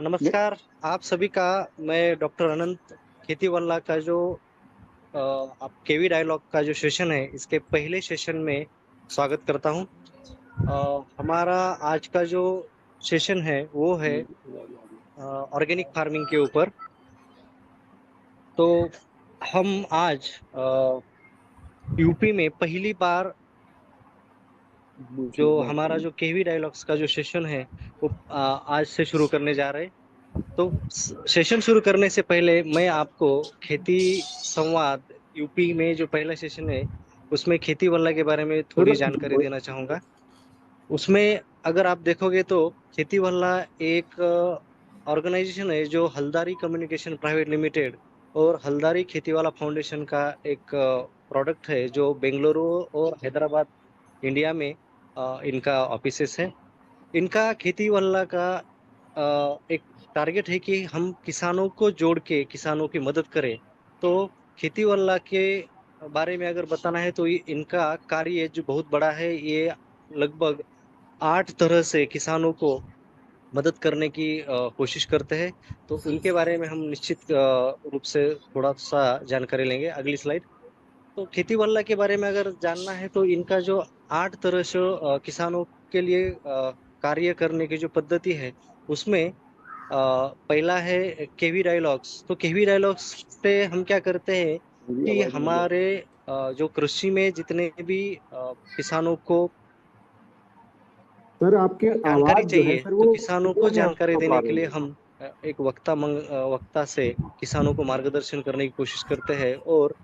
नमस्कार आप सभी का। मैं डॉक्टर अनंत खेतीवल्ला का जो आप केवी डायलॉग का जो सेशन है इसके पहले सेशन में स्वागत करता हूं। हमारा आज का जो सेशन है वो है ऑर्गेनिक फार्मिंग के ऊपर। तो हम आज यूपी में पहली बार जो हमारा जो केवी डायलॉग्स का जो सेशन है वो आज से शुरू करने जा रहे हैं। तो सेशन शुरू करने से पहले मैं आपको खेती संवाद यूपी में जो पहला सेशन है उसमें खेती वल्ला के बारे में थोड़ी जानकारी देना चाहूंगा। उसमें अगर आप देखोगे तो खेती वल्ला एक ऑर्गेनाइजेशन है जो हल्दारी कम्युनिकेशन प्राइवेट लिमिटेड और हल्दारी खेतीवाला फाउंडेशन का एक प्रोडक्ट है जो बेंगलुरु और हैदराबाद इंडिया में इनका ऑफिसेस है। इनका खेती वल्ला का एक टारगेट है कि हम किसानों को जोड़ के किसानों की मदद करें। तो खेती वल्ला के बारे में अगर बताना है तो इनका कार्य जो बहुत बड़ा है, ये लगभग 8 तरह से किसानों को मदद करने की कोशिश करते हैं। तो इनके बारे में हम निश्चित रूप से थोड़ा सा जानकारी लेंगे। अगली स्लाइड। तो खेती वल्ला के बारे में अगर जानना है तो इनका जो 8 तरह से किसानों के लिए कार्य करने की जो पद्धति है उसमें पहला है केवी डायलॉग्स। तो केवी डायलॉग्स से हम क्या करते हैं कि हमारे जो कृषि में जितने भी किसानों को सर आपकी जानकारी आवाज जो है चाहिए सर तो वो किसानों को क्लियर नहीं जानकारी हो पा देने के रही लिए है। हम एक वक्ता से किसानों को मार्गदर्शन करने की कोशिश करते हैं। और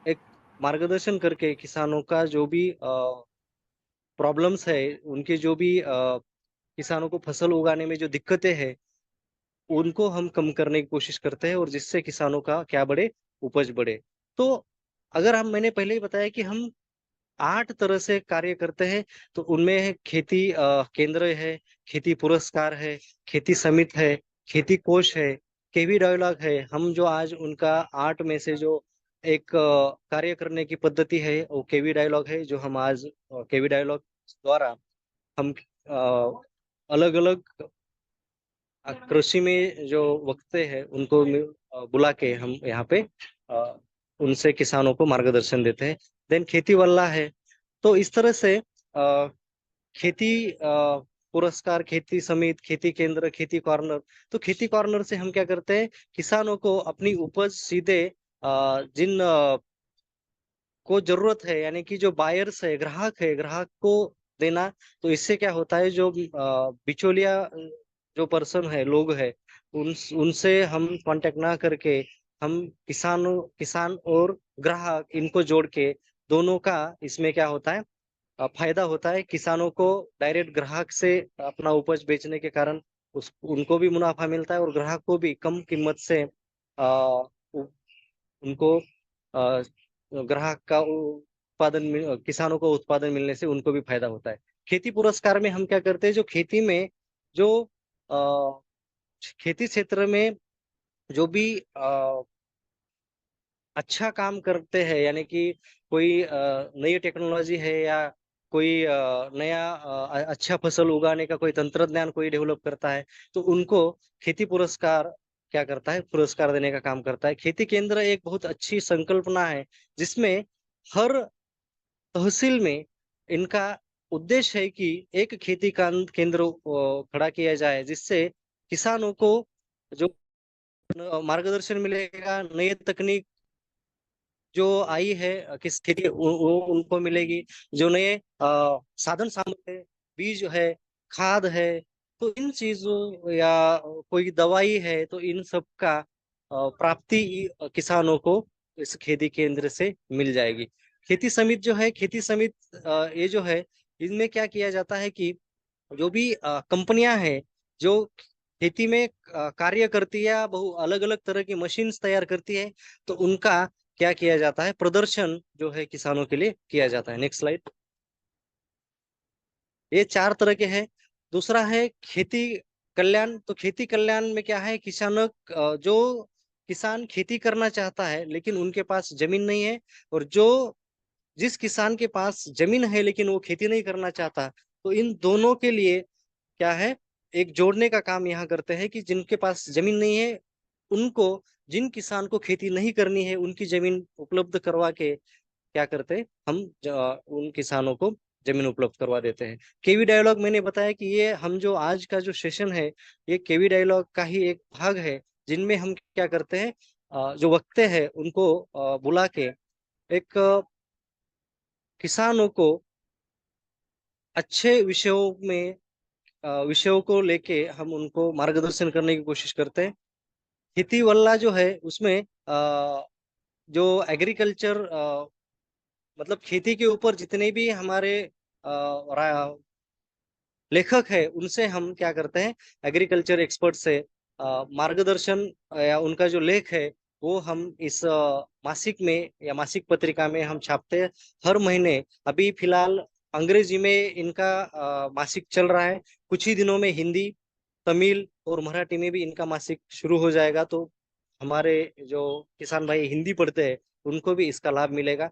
एक मार्गदर्शन करके किसानों का जो भी प्रॉब्लम्स है, उनके जो भी किसानों को फसल उगाने में जो दिक्कतें हैं उनको हम कम करने की कोशिश करते हैं और जिससे किसानों का क्या बढ़े, उपज बढ़े। तो अगर हम मैंने पहले ही बताया कि हम 8 तरह से कार्य करते हैं। तो उनमें है खेती केंद्र है, खेती पुरस्कार है, खेती समिति है, खेती कोष है, केवी डायलॉग है। हम जो आज उनका 8 में से जो एक कार्य करने की पद्धति है वो केवी डायलॉग है, जो हम आज केवी डायलॉग द्वारा हम अलग अलग कृषि में जो वक्ते हैं उनको बुला के हम यहाँ पे अ, उनसे किसानों को मार्गदर्शन देते हैं। देन खेती वल्ला है। तो इस तरह से खेती पुरस्कार, खेती समिति, खेती केंद्र, खेती कॉर्नर। तो खेती कॉर्नर से हम क्या करते हैं, किसानों को अपनी उपज सीधे जिन को जरूरत है यानी कि जो बायर्स है, ग्राहक को देना। तो इससे क्या होता है, जो बिचौलिया जो पर्सन है, लोग है, उनसे हम कांटेक्ट ना करके हम किसान और ग्राहक इनको जोड़ के दोनों का इसमें क्या होता है, फायदा होता है। किसानों को डायरेक्ट ग्राहक से अपना उपज बेचने के कारण उस उनको भी मुनाफा मिलता है और ग्राहक को भी कम कीमत से उनको ग्राहक का किसानों को उत्पादन मिलने से उनको भी फायदा होता है। खेती पुरस्कार में हम क्या करते हैं, जो खेती में जो अ, खेती क्षेत्र में जो भी अच्छा काम करते हैं, यानी कि कोई नई टेक्नोलॉजी है या कोई नया अच्छा फसल उगाने का कोई तंत्रज्ञान कोई डेवलप करता है, तो उनको खेती पुरस्कार क्या करता है, पुरस्कार देने का काम करता है। खेती केंद्र एक बहुत अच्छी संकल्पना है जिसमें हर तहसील में इनका उद्देश्य है कि एक खेती का केंद्र खड़ा किया जाए, जिससे किसानों को जो मार्गदर्शन मिलेगा, नई तकनीक जो आई है किस खेती वो उनको मिलेगी, जो नए साधन सामग्री है, बीज है, खाद है। तो इन चीजों या कोई दवाई है तो इन सब का प्राप्ति किसानों को इस खेती केंद्र से मिल जाएगी। खेती समिति जो है, खेती समिति ये जो है, इनमें क्या किया जाता है कि जो भी कंपनियां हैं जो खेती में कार्य करती है या बहु अलग अलग तरह की मशीन्स तैयार करती है, तो उनका क्या किया जाता है, प्रदर्शन जो है किसानों के लिए किया जाता है। Next slide. ये 4 तरह के हैं। दूसरा है खेती कल्याण। तो खेती कल्याण में क्या है, किसानों जो किसान खेती करना चाहता है लेकिन उनके पास जमीन नहीं है, और जो जिस किसान के पास जमीन है लेकिन वो खेती नहीं करना चाहता, तो इन दोनों के लिए क्या है, एक जोड़ने का काम यहाँ करते हैं कि जिनके पास जमीन नहीं है उनको, जिन किसान को खेती नहीं करनी है उनकी जमीन उपलब्ध करवा के क्या करते हैं हम उन किसानों को जमीन उपलब्ध करवा देते हैं। केवी डायलॉग मैंने बताया कि ये हम जो आज का जो सेशन है ये केवी डायलॉग का ही एक भाग है, जिनमें हम क्या करते हैं जो वक्ता है उनको बुला के एक किसानों को अच्छे विषयों को लेके हम उनको मार्गदर्शन करने की कोशिश करते हैं। खेती वल्ला जो है उसमें जो एग्रीकल्चर मतलब खेती के ऊपर जितने भी हमारे लेखक है उनसे हम क्या करते हैं, एग्रीकल्चर एक्सपर्ट से मार्गदर्शन या उनका जो लेख है वो हम इस मासिक में या मासिक पत्रिका में हम छापते हैं हर महीने। अभी फिलहाल अंग्रेजी में इनका मासिक चल रहा है, कुछ ही दिनों में हिंदी, तमिल और मराठी में भी इनका मासिक शुरू हो जाएगा, तो हमारे जो किसान भाई हिंदी पढ़ते हैं उनको भी इसका लाभ मिलेगा।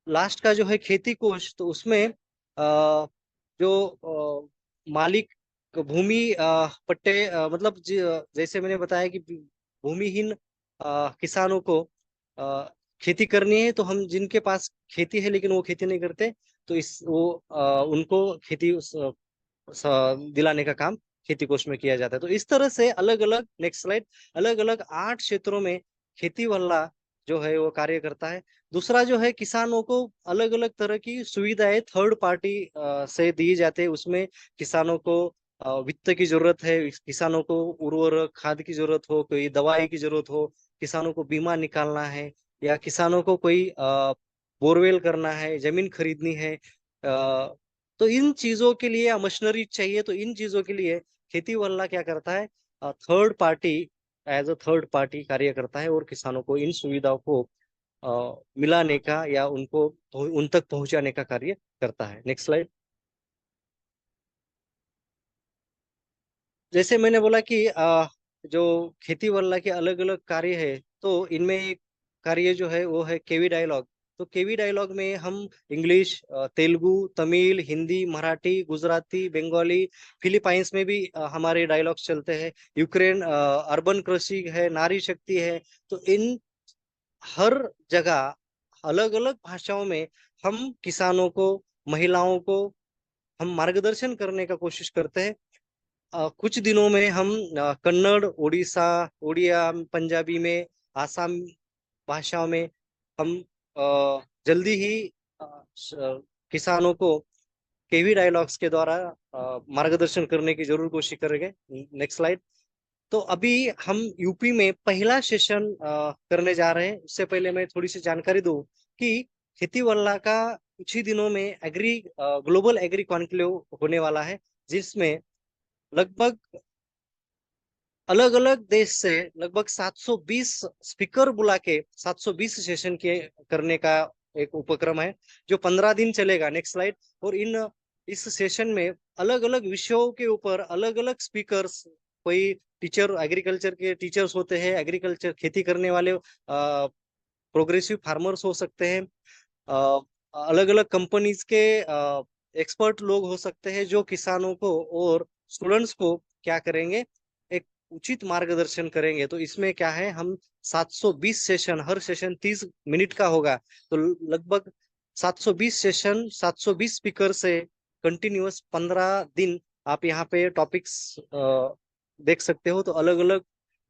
लास्ट का जो है खेती कोष, तो उसमें जो मालिक भूमि पट्टे मतलब जैसे मैंने बताया कि भूमिहीन किसानों को खेती करनी है, तो हम जिनके पास खेती है लेकिन वो खेती नहीं करते, तो उनको खेती दिलाने का काम खेती कोष में किया जाता है। तो इस तरह से अलग अलग, नेक्स्ट स्लाइड, अलग अलग 8 क्षेत्रों में खेती वाला जो है वो कार्य करता है। दूसरा जो है किसानों को अलग अलग तरह की सुविधाएं थर्ड पार्टी से दी जाती है। उसमें किसानों को वित्त की जरूरत है, किसानों को उर्वरक खाद की जरूरत हो, कोई दवाई की जरूरत हो, किसानों को बीमा निकालना है, या किसानों को कोई बोरवेल करना है, जमीन खरीदनी है, तो इन चीजों के लिए या मशीनरी चाहिए, तो इन चीजों के लिए खेती वाला क्या करता है, third party, as a third party कार्य करता है और किसानों को इन सुविधाओं को मिलाने का या उनको उन तक पहुंचाने का कार्य करता है। Next slide. जैसे मैंने बोला कि जो खेती वाला के अलग अलग कार्य है, तो इनमें एक कार्य जो है वो है केवी डायलॉग। तो केवी डायलॉग में हम इंग्लिश, तेलुगु, तमिल, हिंदी, मराठी, गुजराती, बंगाली, फिलीपाइंस में भी हमारे डायलॉग्स चलते हैं। यूक्रेन अर्बन कृषि है, नारी शक्ति है, तो इन हर जगह अलग अलग भाषाओं में हम किसानों को, महिलाओं को हम मार्गदर्शन करने का कोशिश करते हैं। कुछ दिनों में हम कन्नड़, उड़ीसा, उड़िया, पंजाबी में, आसाम भाषाओं में हम जल्दी ही किसानों को केवी डायलॉग्स के द्वारा मार्गदर्शन करने की जरूर कोशिश करेंगे। Next slide. तो अभी हम यूपी में पहला सेशन करने जा रहे हैं। उससे पहले मैं थोड़ी सी जानकारी दूं कि खेती वल्ला का कुछ ही दिनों में ग्लोबल एग्री कॉन्क्लेव होने वाला है, जिसमें लगभग अलग अलग देश से लगभग 720 स्पीकर बुला के 720 सेशन के करने का एक उपक्रम है जो 15 दिन चलेगा। Next slide. और इस सेशन में अलग अलग विषयों के ऊपर अलग अलग स्पीकर्स, कोई टीचर, एग्रीकल्चर के टीचर्स होते हैं, एग्रीकल्चर खेती करने वाले प्रोग्रेसिव फार्मर्स हो सकते हैं, अलग अलग कंपनीज के एक्सपर्ट लोग हो सकते हैं, जो किसानों को और स्टूडेंट्स को क्या करेंगे, एक उचित मार्गदर्शन करेंगे। तो इसमें क्या है, हम 720 सेशन, हर सेशन 30 मिनट का होगा, तो लगभग 720 सेशन, 720 स्पीकर से कंटिन्यूअस 15 दिन आप यहाँ पे टॉपिक्स देख सकते हो। तो अलग अलग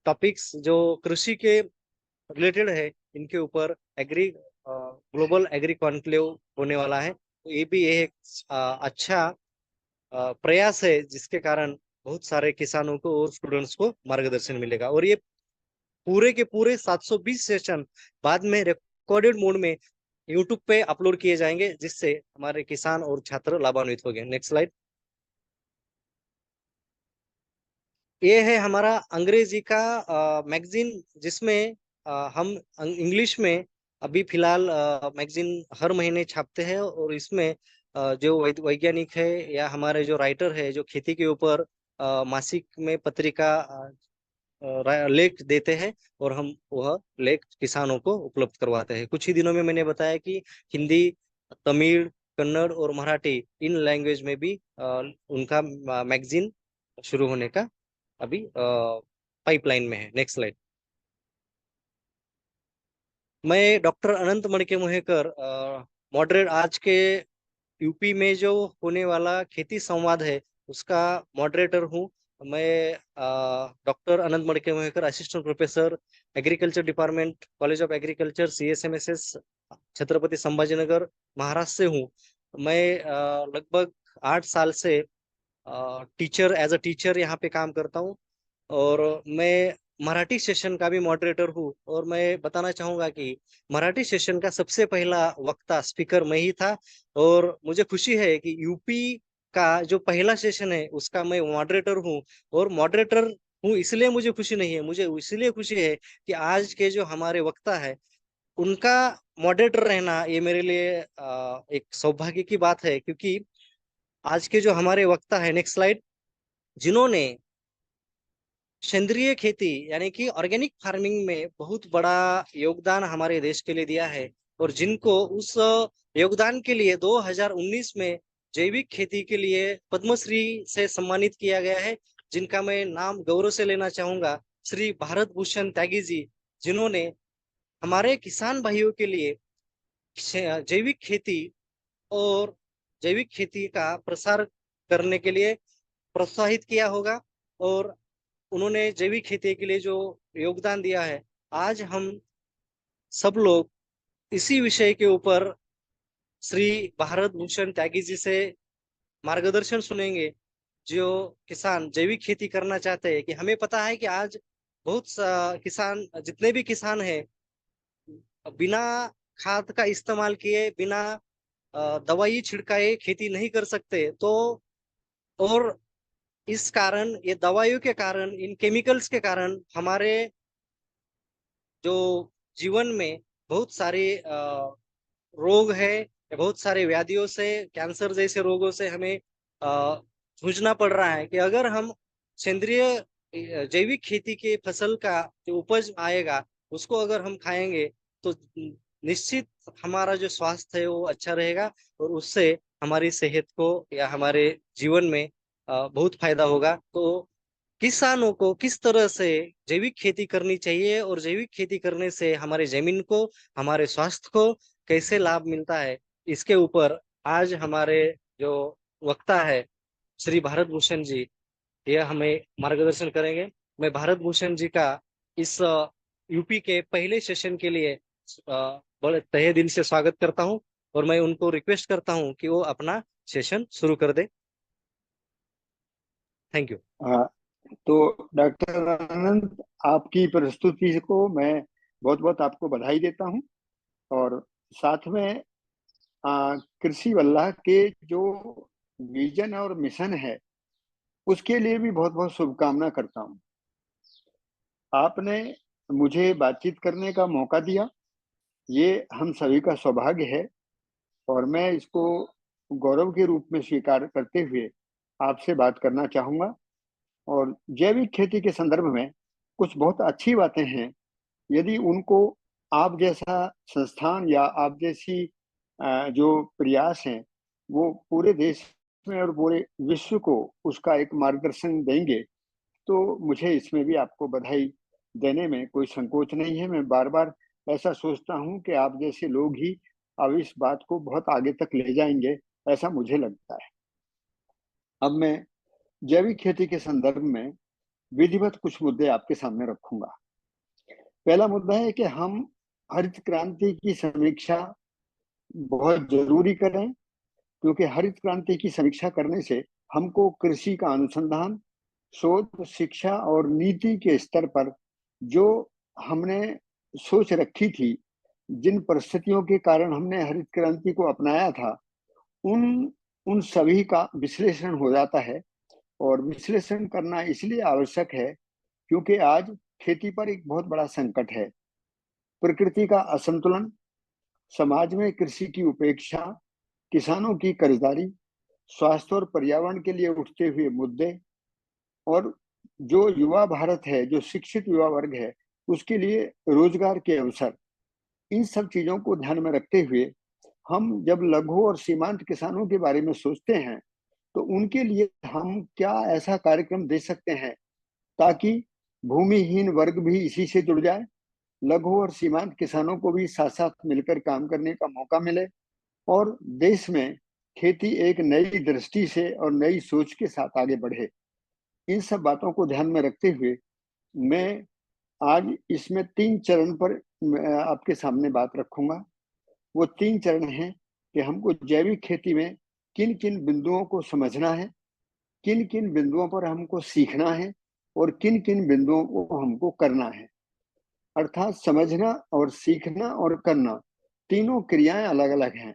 टॉपिक्स जो कृषि के रिलेटेड है, इनके ऊपर एग्री ग्लोबल एग्री कॉन्क्लेव होने वाला है। तो ये भी एक अच्छा प्रयास है, जिसके कारण बहुत सारे किसानों को और स्टूडेंट्स को मार्गदर्शन मिलेगा। और ये पूरे के पूरे 720 सेशन बाद में रिकॉर्डेड मोड में यूट्यूब पे अपलोड किए जाएंगे, जिससे हमारे किसान और छात्र लाभान्वित होंगे। Next slide. ये है हमारा अंग्रेजी का मैगजीन, जिसमें हम इंग्लिश में अभी फिलहाल मैगजीन हर महीने छापते हैं। और इसमें जो वैज्ञानिक है या हमारे जो राइटर है, जो खेती के ऊपर मासिक में पत्रिका लेख देते हैं, और हम वह लेख किसानों को उपलब्ध करवाते हैं। कुछ ही दिनों में मैंने बताया कि हिंदी, तमिल, कन्नड़ और मराठी इन लैंग्वेज में भी उनका मैगजीन शुरू होने का अभी पाइपलाइन में है। Next slide. मैं डॉक्टर अनंत मणिके मोहेकर, मॉडरेट आज के यूपी में जो होने वाला खेती संवाद है उसका मॉडरेटर हूँ। मैं doctor Anant Manike Mohekar, assistant professor, agriculture department, college of agriculture, CSMSS, Chhatrapati Sambhajinagar, Maharashtra से हूँ। मैं लगभग 8 साल से टीचर, एज अ टीचर यहाँ पे काम करता हूँ। और मैं मराठी सेशन का भी मॉडरेटर हूँ। और मैं बताना चाहूंगा कि मराठी सेशन का सबसे पहला वक्ता स्पीकर मैं ही था। और मुझे खुशी है कि यूपी का जो पहला सेशन है उसका मैं मॉडरेटर हूँ। और मॉडरेटर हूँ इसलिए मुझे खुशी नहीं है, मुझे इसलिए खुशी है कि आज के जो हमारे वक्ता है उनका मॉडरेटर रहना ये मेरे लिए एक सौभाग्य की बात है। क्योंकि आज के जो हमारे वक्ता है, नेक्स्ट स्लाइड, जिन्होंने सेंद्रीय खेती यानी कि ऑर्गेनिक फार्मिंग में बहुत बड़ा योगदान हमारे देश के लिए दिया है, और जिनको उस योगदान के लिए 2019 में जैविक खेती के लिए पद्मश्री से सम्मानित किया गया है, जिनका मैं नाम गौरव से लेना चाहूंगा, श्री भारत भूषण त्यागी जी, जिन्होंने हमारे किसान भाइयों के लिए जैविक खेती और जैविक खेती का प्रसार करने के लिए प्रोत्साहित किया होगा। और उन्होंने जैविक खेती के लिए जो योगदान दिया है, आज हम सब लोग इसी विषय के ऊपर श्री भारत भूषण त्यागी जी से मार्गदर्शन सुनेंगे, जो किसान जैविक खेती करना चाहते हैं। कि हमें पता है कि आज बहुत किसान, जितने भी किसान हैं, बिना खाद का इस्तेमाल किए, बिना दवाई छिड़काए खेती नहीं कर सकते। तो और इस कारण, ये दवाइयों के कारण, इन केमिकल्स के कारण हमारे जो जीवन में बहुत सारे रोग है, या बहुत सारे व्याधियों से, कैंसर जैसे रोगों से हमें जूझना पड़ रहा है। कि अगर हम सेंद्रीय जैविक खेती के फसल का जो उपज आएगा उसको अगर हम खाएंगे तो निश्चित हमारा जो स्वास्थ्य है वो अच्छा रहेगा, और उससे हमारी सेहत को या हमारे जीवन में बहुत फायदा होगा। तो किसानों को किस तरह से जैविक खेती करनी चाहिए, और जैविक खेती करने से हमारे जमीन को, हमारे स्वास्थ्य को कैसे लाभ मिलता है, इसके ऊपर आज हमारे जो वक्ता है श्री भारत भूषण जी, यह हमें मार्गदर्शन करेंगे। मैं भारत भूषण जी का इस यूपी के पहले सेशन के लिए बड़े तहे दिल से स्वागत करता हूं, और मैं उनको रिक्वेस्ट करता हूं कि वो अपना सेशन शुरू कर दे। Thank you. हाँ, तो डॉक्टर आनंद, आपकी प्रस्तुति को मैं बहुत बहुत आपको बधाई देता हूँ। और साथ में कृषि वल्लाह के जो विजन और मिशन है उसके लिए भी बहुत बहुत शुभकामना करता हूँ। आपने मुझे बातचीत करने का मौका दिया, ये हम सभी का सौभाग्य है, और मैं इसको गौरव के रूप में स्वीकार करते हुए आपसे बात करना चाहूँगा। और जैविक खेती के संदर्भ में कुछ बहुत अच्छी बातें हैं, यदि उनको आप जैसा संस्थान या आप जैसी जो प्रयास हैं वो पूरे देश में और पूरे विश्व को उसका एक मार्गदर्शन देंगे, तो मुझे इसमें भी आपको बधाई देने में कोई संकोच नहीं है। मैं बार बार ऐसा सोचता हूँ कि आप जैसे लोग ही अब इस बात को बहुत आगे तक ले जाएंगे, ऐसा मुझे लगता है। अब मैं जैविक खेती के संदर्भ में विधिवत कुछ मुद्दे आपके सामने रखूंगा। पहला मुद्दा है कि हम हरित क्रांति की समीक्षा बहुत जरूरी करें, क्योंकि हरित क्रांति की समीक्षा करने से हमको कृषि का अनुसंधान, शोध, शिक्षा और नीति के स्तर पर जो हमने सोच रखी थी, जिन परिस्थितियों के कारण हमने हरित क्रांति को अपनाया था, उन उन सभी का विश्लेषण हो जाता है। और विश्लेषण करना इसलिए आवश्यक है क्योंकि आज खेती पर एक बहुत बड़ा संकट है। प्रकृति का असंतुलन, समाज में कृषि की उपेक्षा, किसानों की कर्जदारी, स्वास्थ्य और पर्यावरण के लिए उठते हुए मुद्दे, और जो युवा भारत है, जो शिक्षित युवा वर्ग है, उसके लिए रोजगार के अवसर, इन सब चीजों को ध्यान में रखते हुए हम जब लघु और सीमांत किसानों के बारे में सोचते हैं तो उनके लिए हम क्या ऐसा कार्यक्रम दे सकते हैं ताकि भूमिहीन वर्ग भी इसी से जुड़ जाए, लघु और सीमांत किसानों को भी साथ साथ मिलकर काम करने का मौका मिले और देश में खेती एक नई दृष्टि से और नई सोच के साथ आगे बढ़े। इन सब बातों को ध्यान में रखते हुए मैं आज इसमें 3 चरण पर आपके सामने बात रखूंगा। वो 3 चरण हैं कि हमको जैविक खेती में किन किन बिंदुओं को समझना है, किन किन बिंदुओं पर हमको सीखना है और किन किन बिंदुओं को हमको करना है। अर्थात समझना और सीखना और करना तीनों क्रियाएं अलग अलग हैं।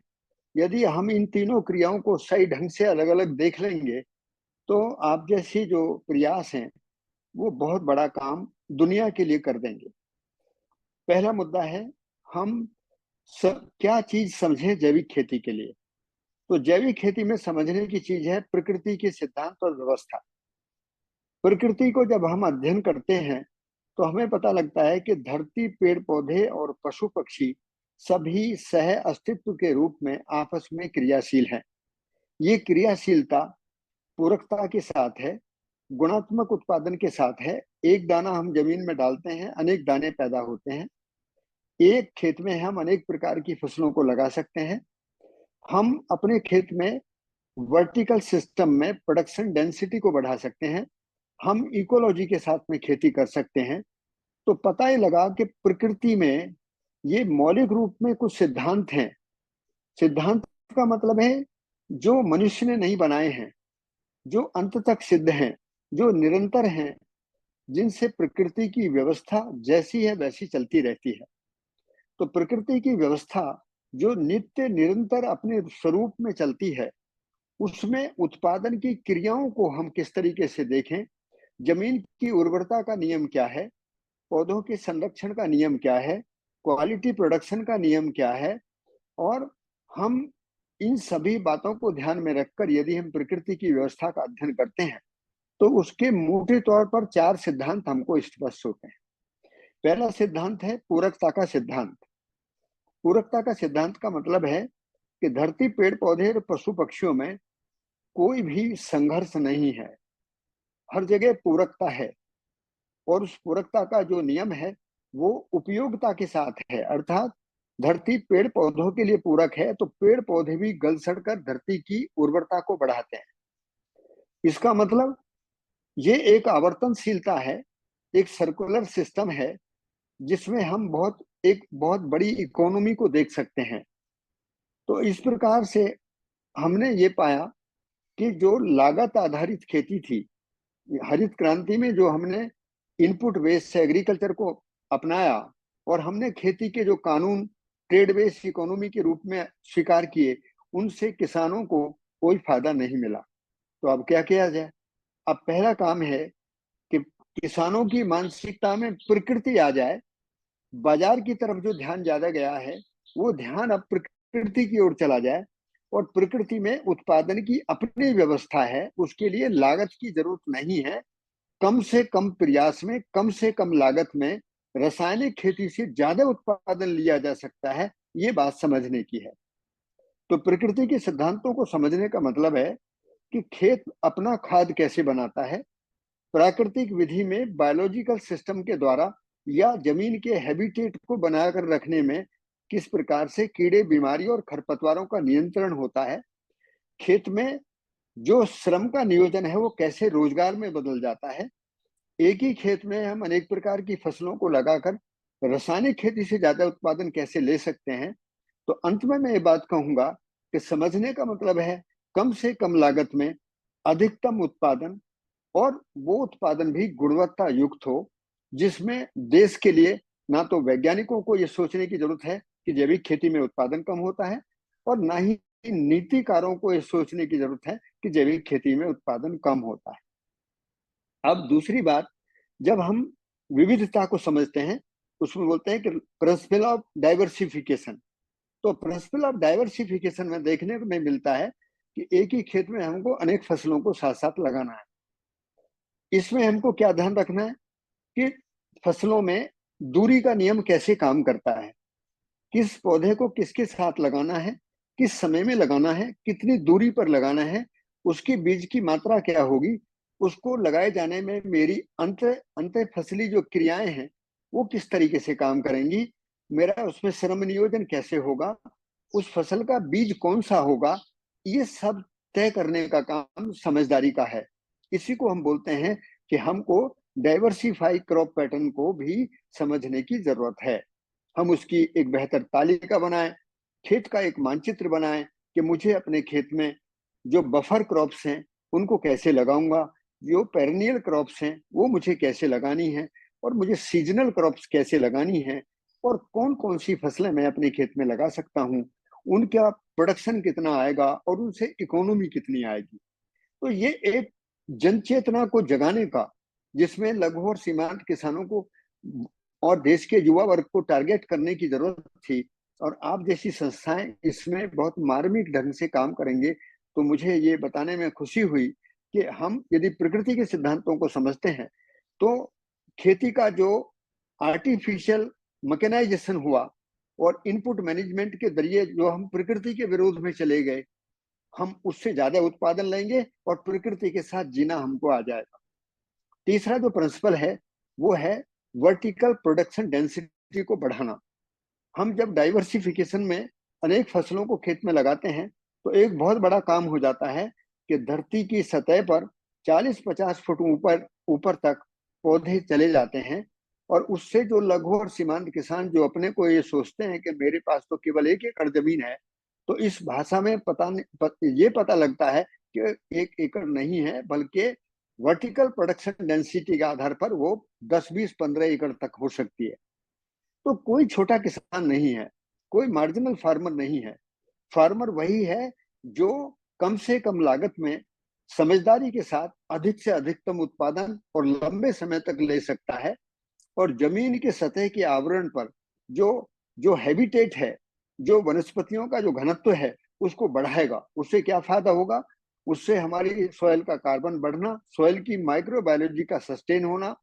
यदि हम इन तीनों क्रियाओं को सही ढंग से अलग अलग देख लेंगे तो आप जैसे जो प्रयास हैं वो बहुत बड़ा काम दुनिया के लिए कर देंगे। पहला मुद्दा है हम क्या चीज समझें जैविक खेती के लिए। तो जैविक खेती में समझने की चीज है प्रकृति के सिद्धांत और व्यवस्था। प्रकृति को जब हम अध्ययन करते हैं तो हमें पता लगता है कि धरती, पेड़ पौधे और पशु पक्षी सभी सह अस्तित्व के रूप में आपस में क्रियाशील हैं। ये क्रियाशीलता पूरकता के साथ है, गुणात्मक उत्पादन के साथ है। एक दाना हम जमीन में डालते हैं, अनेक दाने पैदा होते हैं। एक खेत में हम अनेक प्रकार की फसलों को लगा सकते हैं। हम अपने खेत में वर्टिकल सिस्टम में प्रोडक्शन डेंसिटी को बढ़ा सकते हैं। हम इकोलॉजी के साथ में खेती कर सकते हैं। तो पता ही लगा कि प्रकृति में ये मौलिक रूप में कुछ सिद्धांत हैं। सिद्धांत का मतलब है जो मनुष्य ने नहीं बनाए हैं, जो अंत तक सिद्ध हैं, जो निरंतर हैं, जिनसे प्रकृति की व्यवस्था जैसी है वैसी चलती रहती है। तो प्रकृति की व्यवस्था जो नित्य निरंतर अपने स्वरूप में चलती है, उसमें उत्पादन की क्रियाओं को हम किस तरीके से देखें, जमीन की उर्वरता का नियम क्या है, पौधों के संरक्षण का नियम क्या है, क्वालिटी प्रोडक्शन का नियम क्या है, और हम इन सभी बातों को ध्यान में रखकर यदि हम प्रकृति की व्यवस्था का अध्ययन करते हैं तो उसके मोटे तौर पर 4 सिद्धांत हमको स्पष्ट होते हैं। पहला सिद्धांत है पूरकता का सिद्धांत। पूरकता का सिद्धांत का मतलब है कि धरती, पेड़ पौधे और पशु पक्षियों में कोई भी संघर्ष नहीं है, हर जगह पूरकता है। और उस पूरकता का जो नियम है वो उपयोगिता के साथ है। अर्थात धरती पेड़ पौधों के लिए पूरक है तो पेड़ पौधे भी गल सड़कर धरती की उर्वरता को बढ़ाते हैं। इसका मतलब ये एक आवर्तनशीलता है, एक सर्कुलर सिस्टम है जिसमें हम एक बहुत बड़ी इकोनॉमी को देख सकते हैं। तो इस प्रकार से हमने ये पाया कि जो लागत आधारित खेती थी, हरित क्रांति में जो हमने इनपुट बेस्ड से एग्रीकल्चर को अपनाया और हमने खेती के जो कानून ट्रेड बेस्ड इकोनॉमी के रूप में स्वीकार किए, उनसे किसानों को कोई फायदा नहीं मिला। तो अब क्या किया जाए? अब पहला काम है कि किसानों की मानसिकता में प्रकृति आ जाए। बाजार की तरफ जो ध्यान ज्यादा गया है वो ध्यान अब प्रकृति की ओर चला जाए और प्रकृति में उत्पादन की अपनी व्यवस्था है, उसके लिए लागत की जरूरत नहीं है। कम से कम प्रयास में, कम से कम लागत में रासायनिक खेती से ज्यादा उत्पादन लिया जा सकता है, ये बात समझने की है। तो प्रकृति के सिद्धांतों को समझने का मतलब है कि खेत अपना खाद कैसे बनाता है, प्राकृतिक विधि में बायोलॉजिकल सिस्टम के द्वारा या जमीन के हैबिटेट को बनाकर रखने में किस प्रकार से कीड़े, बीमारी और खरपतवारों का नियंत्रण होता है, खेत में जो श्रम का नियोजन है वो कैसे रोजगार में बदल जाता है, एक ही खेत में हम अनेक प्रकार की फसलों को लगाकर रासायनिक खेती से ज्यादा उत्पादन कैसे ले सकते हैं। तो अंत में मैं ये बात कहूंगा कि समझने का मतलब है कम से कम लागत में अधिकतम उत्पादन, और वो उत्पादन भी गुणवत्ता युक्त हो, जिसमें देश के लिए ना तो वैज्ञानिकों को ये सोचने की जरूरत है कि जैविक खेती में उत्पादन कम होता है, और ना ही नीतिकारों को ये सोचने की जरूरत है कि जैविक खेती में उत्पादन कम होता है। अब दूसरी बात, जब हम विविधता को समझते हैं उसमें बोलते हैं कि प्रिंसिपल ऑफ डाइवर्सिफिकेशन। तो प्रिंसिपल ऑफ डाइवर्सिफिकेशन में देखने को मिलता है कि एक ही खेत में हमको अनेक फसलों को साथ साथ लगाना है। इसमें हमको क्या ध्यान रखना है कि फसलों में दूरी का नियम कैसे काम करता है, किस पौधे को किसके साथ लगाना है, किस समय में लगाना है, कितनी दूरी पर लगाना है, उसकी बीज की मात्रा क्या होगी, उसको लगाए जाने में मेरी अंत फसली जो क्रियाएं हैं वो किस तरीके से काम करेंगी, मेरा उसमें श्रम नियोजन कैसे होगा, उस फसल का बीज कौन सा होगा, ये सब तय करने का काम समझदारी का है। इसी को हम बोलते हैं कि हमको डाइवर्सिफाई क्रॉप पैटर्न को भी समझने की जरूरत है। हम उसकी एक बेहतर तालिका बनाएं, खेत का एक मानचित्र बनाएं कि मुझे अपने खेत में जो बफर क्रॉप्स हैं उनको कैसे लगाऊंगा, जो पेरेनियल क्रॉप्स हैं वो मुझे कैसे लगानी है, और मुझे सीजनल क्रॉप्स कैसे लगानी है, और कौन कौन सी फसलें मैं अपने खेत में लगा सकता हूँ, उनका प्रोडक्शन कितना आएगा और उनसे इकोनॉमी कितनी आएगी। तो ये एक जन चेतना को जगाने का, जिसमें लघु और सीमांत किसानों को और देश के युवा वर्ग को टारगेट करने की जरूरत थी, और आप जैसी संस्थाएं इसमें बहुत मार्मिक ढंग से काम करेंगे, तो मुझे ये बताने में खुशी हुई कि हम यदि प्रकृति के सिद्धांतों को समझते हैं तो खेती का जो आर्टिफिशियल मैकेनाइजेशन हुआ और इनपुट मैनेजमेंट के जरिए जो हम प्रकृति के विरोध में चले गए, हम उससे ज्यादा उत्पादन लेंगे और प्रकृति के साथ जीना हमको आ जाएगा। तीसरा जो प्रिंसिपल है वो है वर्टिकल प्रोडक्शन डेंसिटी को बढ़ाना। हम जब डाइवर्सिफिकेशन में अनेक फसलों को खेत में लगाते हैं तो एक बहुत बड़ा काम हो जाता है कि धरती की सतह पर 40-50 फुट ऊपर ऊपर तक पौधे चले जाते हैं, और उससे जो लघु और सीमांत किसान जो अपने को ये सोचते हैं कि मेरे पास तो केवल 1 एकड़ जमीन है, तो इस भाषा में ये पता लगता है कि 1 एकड़ नहीं है, बल्कि वर्टिकल प्रोडक्शन डेंसिटी के आधार पर वो 10-20-15 एकड़ तक हो सकती है। तो कोई छोटा किसान नहीं है, कोई मार्जिनल फार्मर नहीं है। फार्मर वही है जो कम से कम लागत में समझदारी के साथ अधिक से अधिकतम उत्पादन और लंबे समय तक ले सकता है, और जमीन के सतह के आवरण पर जो जो हैबिटेट है, जो वनस्पतियों का जो घनत्व है उसको बढ़ाएगा। उससे क्या फायदा होगा, उससे हमारी सॉइल का कार्बन बढ़ना, सॉइल की माइक्रोबायोलॉजी का सस्टेन होना,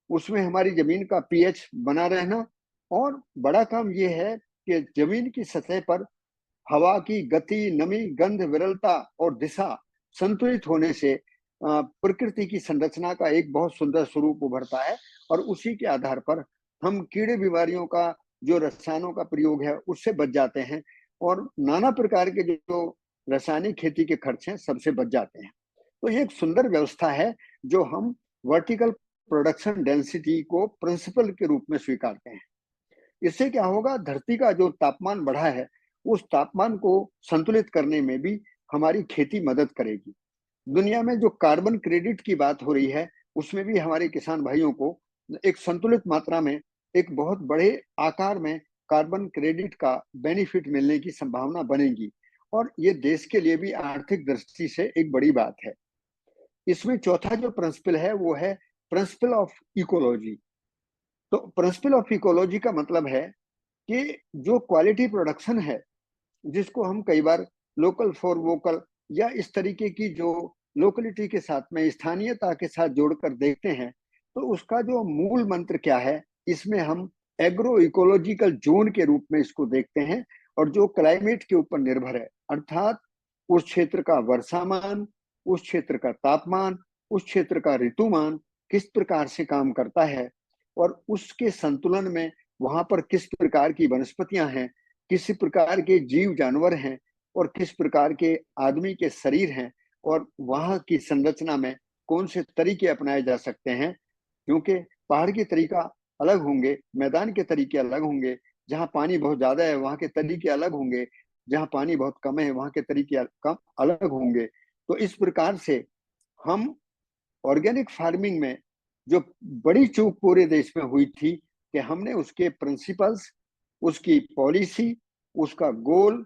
उसमें हमारी जमीन का पीएच बना रहना, और बड़ा काम यह है कि जमीन की सतह पर हवा की गति, नमी, गंध, विरलता और दिशा संतुलित होने से प्रकृति की संरचना का एक बहुत सुंदर स्वरूप उभरता है, और उसी के आधार पर हम कीड़े बीमारियों का जो रसायनों का प्रयोग है उससे बच जाते हैं, और नाना प्रकार के जो रासायनिक खेती के खर्च हैं सबसे बच जाते हैं। तो ये एक सुंदर व्यवस्था है जो हम वर्टिकल प्रोडक्शन डेंसिटी को प्रिंसिपल के रूप में स्वीकारते हैं। इससे क्या होगा, धरती का जो तापमान बढ़ा है उस तापमान को संतुलित करने में भी हमारी खेती मदद करेगी। दुनिया में जो कार्बन क्रेडिट की बात हो रही है उसमें भी हमारे किसान भाइयों को एक संतुलित मात्रा में, एक बहुत बड़े आकार में कार्बन क्रेडिट का बेनिफिट मिलने की संभावना बनेगी, और ये देश के लिए भी आर्थिक दृष्टि से एक बड़ी बात है। इसमें चौथा जो प्रिंसिपल है वो है प्रिंसिपल ऑफ इकोलॉजी। तो प्रिंसिपल ऑफ इकोलॉजी का मतलब है कि जो क्वालिटी प्रोडक्शन है, जिसको हम कई बार लोकल फॉर वोकल या इस तरीके की जो लोकलिटी के साथ में स्थानीयता के साथ जोड़कर देखते हैं, तो उसका जो मूल मंत्र क्या है, इसमें हम एग्रो इकोलॉजिकल जोन के रूप में इसको देखते हैं, और जो क्लाइमेट के ऊपर निर्भर है, अर्थात उस क्षेत्र का वर्षामान, उस क्षेत्र का तापमान, उस क्षेत्र का ऋतुमान किस प्रकार से काम करता है, और उसके संतुलन में वहां पर किस प्रकार की वनस्पतियां हैं, किस प्रकार के जीव जानवर हैं, और किस प्रकार के आदमी के शरीर हैं, और वहां की संरचना में कौन से तरीके अपनाए जा सकते हैं। क्योंकि पहाड़ के तरीका अलग होंगे, मैदान के तरीके अलग होंगे, जहाँ पानी बहुत ज्यादा है वहां के तरीके अलग होंगे, जहाँ पानी बहुत कम है वहां के तरीके कम अलग होंगे। तो इस प्रकार से हम ऑर्गेनिक फार्मिंग में जो बड़ी चूक पूरे देश में हुई थी कि हमने उसके प्रिंसिपल्स, उसकी पॉलिसी, उसका गोल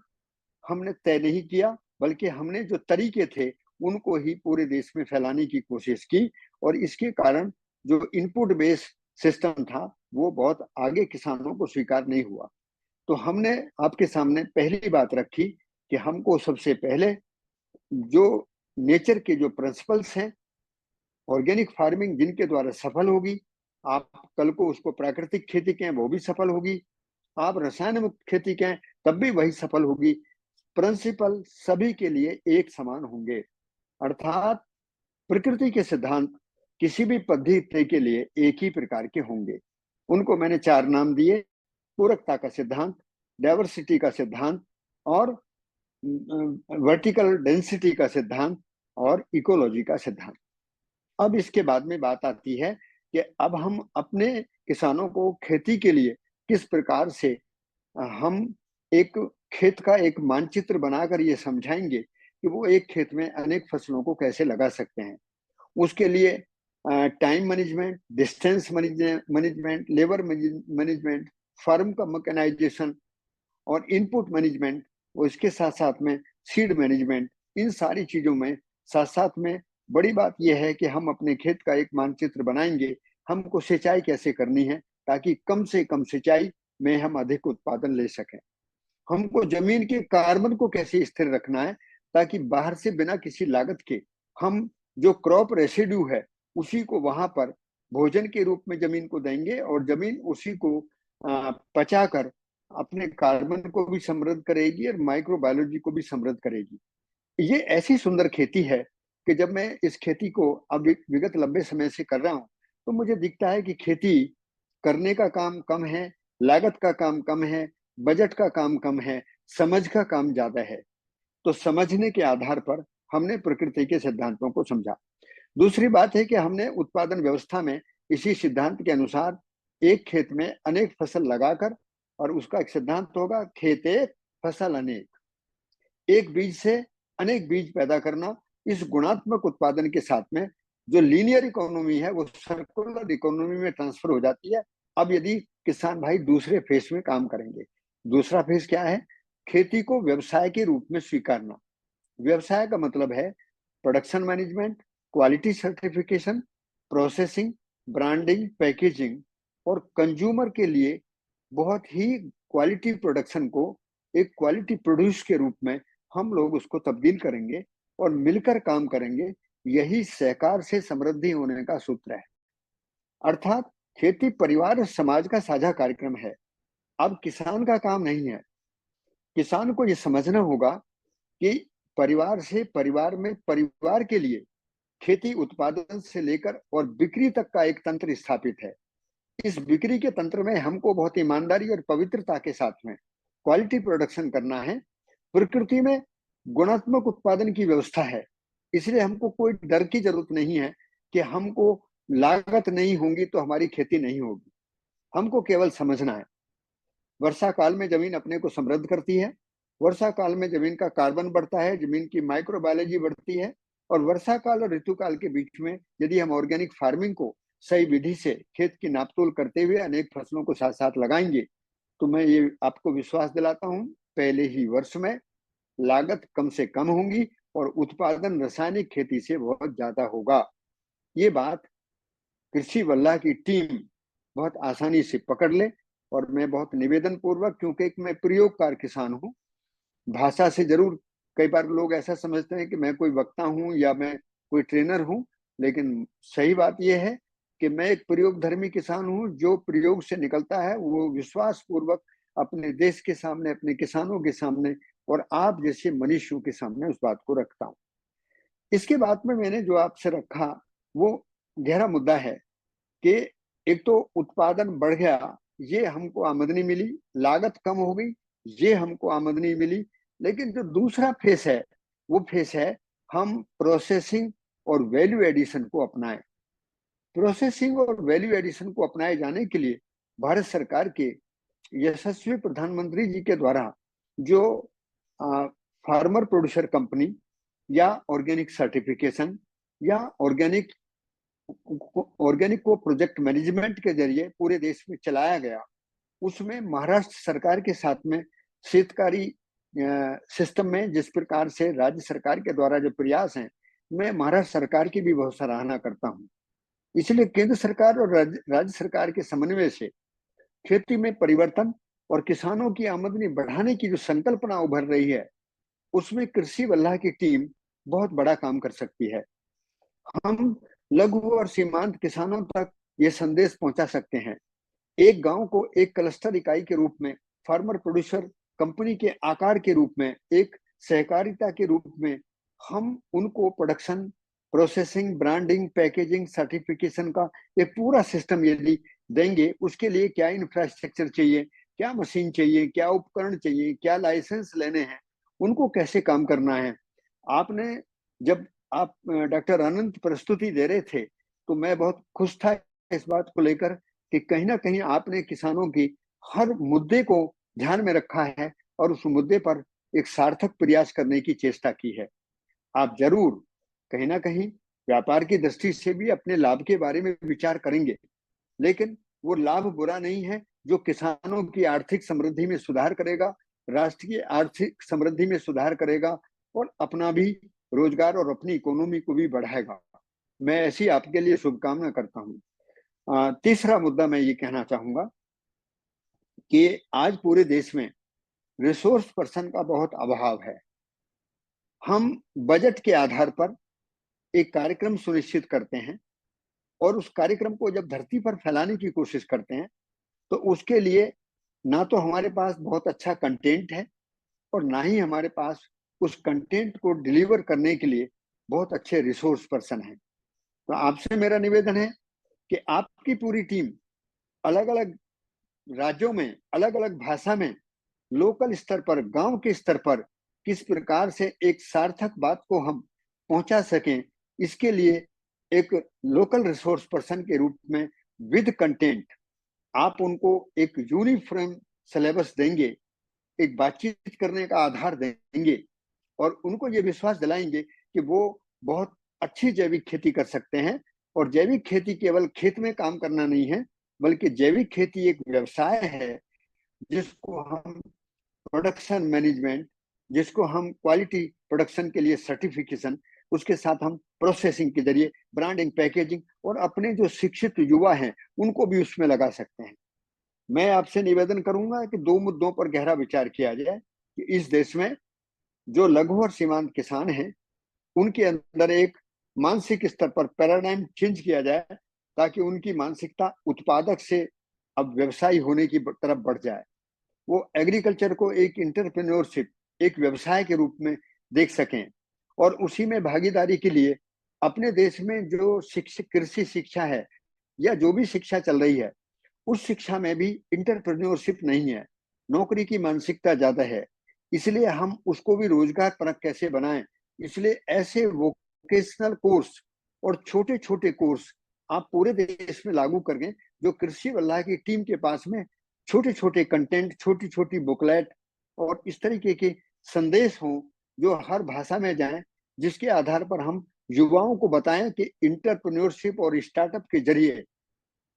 हमने तय नहीं किया, बल्कि हमने जो तरीके थे उनको ही पूरे देश में फैलाने की कोशिश की, और इसके कारण जो इनपुट बेस्ड सिस्टम था वो बहुत आगे किसानों को स्वीकार नहीं हुआ। तो हमने आपके सामने पहली बात रखी कि हमको सबसे पहले जो नेचर के जो प्रिंसिपल्स हैं, ऑर्गेनिक फार्मिंग जिनके द्वारा सफल होगी, आप कल को उसको प्राकृतिक खेती कहें वो भी सफल होगी, आप रसायन मुक्त खेती कहें तब भी वही सफल होगी, प्रिंसिपल सभी के लिए एक समान होंगे। अर्थात प्रकृति के सिद्धांत किसी भी पद्धति के लिए एक ही प्रकार के होंगे। उनको मैंने 4 नाम दिए: पूरकता का सिद्धांत, डाइवर्सिटी का सिद्धांत, और वर्टिकल डेंसिटी का सिद्धांत, और इकोलॉजी का सिद्धांत। अब इसके बाद में बात आती है कि अब हम अपने किसानों को खेती के लिए किस प्रकार से हम एक खेत का एक मानचित्र बनाकर ये समझाएंगे कि वो एक खेत में अनेक फसलों को कैसे लगा सकते हैं। उसके लिए time management, distance management, labour management, farm का मैकेनाइजेशन और इनपुट मैनेजमेंट, और इसके साथ साथ में सीड मैनेजमेंट, इन सारी चीजों में साथ साथ में बड़ी बात यह है कि हम अपने खेत का एक मानचित्र बनाएंगे। हमको सिंचाई कैसे करनी है ताकि कम से कम सिंचाई में हम अधिक उत्पादन ले सकें। हमको जमीन के कार्बन को कैसे स्थिर रखना है ताकि बाहर से बिना किसी लागत के हम जो क्रॉप रेसिड्यू है उसी को वहां पर भोजन के रूप में जमीन को देंगे और जमीन उसी को पचाकर अपने कार्बन को भी समृद्ध करेगी और माइक्रोबायोलॉजी को भी समृद्ध करेगी। ये ऐसी सुंदर खेती है कि जब मैं इस खेती को अब विगत लंबे समय से कर रहा हूं तो मुझे दिखता है कि खेती करने का काम कम है, लागत का काम कम है, बजट का काम कम है, समझ का काम ज्यादा है। तो समझने के आधार पर हमने प्रकृति के सिद्धांतों को समझा। दूसरी बात है कि हमने उत्पादन व्यवस्था में इसी सिद्धांत के अनुसार एक खेत में अनेक फसल लगाकर, और उसका एक सिद्धांत होगा खेत एक फसल अनेक, एक बीज से अनेक बीज पैदा करना। इस गुणात्मक उत्पादन के साथ में जो लीनियर इकोनॉमी है वो सर्कुलर इकोनॉमी में ट्रांसफर हो जाती है। अब यदि किसान भाई दूसरे फेज में काम करेंगे, दूसरा फेज क्या है? खेती को व्यवसाय के रूप में स्वीकारना। व्यवसाय का मतलब है production management, quality certification, processing, branding, packaging, और कंज्यूमर के लिए बहुत ही क्वालिटी प्रोडक्शन को एक क्वालिटी प्रोड्यूस के रूप में हम लोग उसको तब्दील करेंगे और मिलकर काम करेंगे। यही सहकार से समृद्धि होने का सूत्र है। अर्थात खेती परिवार और समाज का साझा कार्यक्रम है। अब किसान का काम नहीं है। किसान को यह समझना होगा कि परिवार से परिवार में परिवार के लिए खेती उत्पादन से लेकर और बिक्री तक का एक तंत्र स्थापित है। इस बिक्री के तंत्र में हमको बहुत ईमानदारी और पवित्रता के साथ में क्वालिटी प्रोडक्शन करना है। प्रकृति में गुणात्मक उत्पादन की व्यवस्था है, इसलिए हमको कोई डर की जरूरत नहीं है कि हमको लागत नहीं होगी तो हमारी खेती नहीं होगी। हमको केवल समझना है। वर्षा काल में जमीन अपने को समृद्ध करती है, वर्षा काल में जमीन का कार्बन बढ़ता है, जमीन की माइक्रोबायोलॉजी बढ़ती है, और वर्षा काल और ऋतु काल के बीच में यदि हम ऑर्गेनिक फार्मिंग को सही विधि से खेत की नापतोल करते हुए अनेक फसलों को साथ साथ लगाएंगे तो मैं ये आपको विश्वास दिलाता हूं पहले ही वर्ष में लागत कम से कम होगी और उत्पादन रासायनिक खेती से बहुत ज्यादा होगा। ये बात कृषि वल्लाह की टीम बहुत आसानी से पकड़ ले। और मैं बहुत निवेदन पूर्वक, क्योंकि मैं प्रयोगकार किसान हूं, भाषा से जरूर कई बार लोग ऐसा समझते हैं कि मैं कोई वक्ता हूं या मैं कोई ट्रेनर हूं, लेकिन सही बात यह है कि मैं एक प्रयोगधर्मी किसान हूं। जो प्रयोग से निकलता है वो विश्वास पूर्वक अपने देश के सामने, अपने किसानों के सामने और आप जैसे मनुष्यों के सामने उस बात को रखता हूं। इसके बाद में मैंने जो आपसे रखा वो गहरा मुद्दा है कि एक तो उत्पादन बढ़ गया, ये हमको आमदनी मिली, लागत कम हो गई, ये हमको आमदनी मिली। लेकिन जो दूसरा फेस है वो फेस है हम प्रोसेसिंग और वैल्यू एडिशन को अपनाएं। प्रोसेसिंग और वैल्यू एडिशन को अपनाए जाने के लिए भारत सरकार के यशस्वी प्रधानमंत्री जी के द्वारा जो फार्मर प्रोड्यूसर कंपनी या ऑर्गेनिक सर्टिफिकेशन या ऑर्गेनिक को प्रोजेक्ट मैनेजमेंट के जरिए पूरे देश में चलाया गया, उसमें महाराष्ट्र सरकार के साथ में शेतकारी सिस्टम में जिस प्रकार से राज्य सरकार के द्वारा जो प्रयास हैं, मैं महाराष्ट्र सरकार की भी बहुत सराहना करता हूं। इसलिए केंद्र सरकार और राज्य सरकार के समन्वय से खेती में परिवर्तन और किसानों की आमदनी बढ़ाने की जो संकल्पना उभर रही है, उसमें कृषि वल्लाह की टीम बहुत बड़ा काम कर सकती है। हम लघु और सीमांत किसानों तक ये संदेश पहुंचा सकते हैं। एक गांव को एक क्लस्टर इकाई के रूप में, फार्मर प्रोड्यूसर कंपनी के आकार के रूप में, एक सहकारिता के रूप में हम उनको production, processing, branding, packaging, certification का एक पूरा सिस्टम यदि देंगे, उसके लिए क्या इंफ्रास्ट्रक्चर चाहिए, क्या मशीन चाहिए, क्या उपकरण चाहिए, क्या लाइसेंस लेने हैं, उनको कैसे काम करना है। आपने जब आप डॉक्टर अनंत प्रस्तुति दे रहे थे तो मैं बहुत खुश था इस बात को लेकर कि कहीं ना कहीं आपने किसानों की हर मुद्दे को ध्यान में रखा है और उस मुद्दे पर एक सार्थक प्रयास करने की चेष्टा की है। आप जरूर कहीं ना कहीं व्यापार की दृष्टि से भी अपने लाभ के बारे में विचार करेंगे, लेकिन वो लाभ बुरा नहीं है जो किसानों की आर्थिक समृद्धि में सुधार करेगा, राष्ट्र की आर्थिक समृद्धि में सुधार करेगा और अपना भी रोजगार और अपनी इकोनॉमी को भी बढ़ाएगा। मैं ऐसी आपके लिए शुभकामना करता हूँ। तीसरा मुद्दा मैं ये कहना चाहूंगा कि आज पूरे देश में रिसोर्स पर्सन का बहुत अभाव है। हम बजट के आधार पर एक कार्यक्रम सुनिश्चित करते हैं और उस कार्यक्रम को जब धरती पर फैलाने की कोशिश करते हैं तो उसके लिए ना तो हमारे पास बहुत अच्छा कंटेंट है और ना ही हमारे पास उस कंटेंट को डिलीवर करने के लिए बहुत अच्छे रिसोर्स पर्सन हैं। तो आपसे मेरा निवेदन है कि आपकी पूरी टीम अलग अलग राज्यों में अलग अलग भाषा में लोकल स्तर पर, गांव के स्तर पर किस प्रकार से एक सार्थक बात को हम पहुंचा सकें, इसके लिए एक लोकल रिसोर्स पर्सन के रूप में विद कंटेंट आप उनको एक यूनिफॉर्म सिलेबस देंगे, एक बातचीत करने का आधार देंगे और उनको ये विश्वास दिलाएंगे कि वो बहुत अच्छी जैविक खेती कर सकते हैं। और जैविक खेती केवल खेत में काम करना नहीं है, बल्कि जैविक खेती एक व्यवसाय है जिसको हम प्रोडक्शन मैनेजमेंट, जिसको हम क्वालिटी प्रोडक्शन के लिए सर्टिफिकेशन, उसके साथ हम प्रोसेसिंग के जरिए ब्रांडिंग, पैकेजिंग और अपने जो शिक्षित युवा हैं उनको भी उसमें लगा सकते हैं। मैं आपसे निवेदन करूंगा कि दो मुद्दों पर गहरा विचार किया जाए कि इस देश में जो लघु और सीमांत किसान हैं उनके अंदर एक मानसिक स्तर पर पैराडाइम चेंज किया जाए ताकि उनकी मानसिकता उत्पादक से अब व्यवसायी होने की तरफ बढ़ जाए। वो एग्रीकल्चर को एक इंटरप्रेन्योरशिप, एक व्यवसाय के रूप में देख सकें और उसी में भागीदारी के लिए अपने देश में जो कृषि शिक्षा है या जो भी शिक्षा चल रही है उस शिक्षा में भी इंटरप्रेन्योरशिप नहीं है, नौकरी की मानसिकता ज्यादा है। इसलिए हम उसको भी रोजगार परक कैसे बनाएं, इसलिए ऐसे वोकेशनल कोर्स और छोटे छोटे कोर्स आप पूरे देश में लागू करें जो कृषि वल्लाह की टीम के पास में छोटे छोटे कंटेंट, छोटी छोटी बुकलेट और इस तरीके के संदेश हों जो हर भाषा में जाएं, जिसके आधार पर हम युवाओं को बताएं कि इंटरप्रेन्योरशिप और स्टार्टअप के जरिए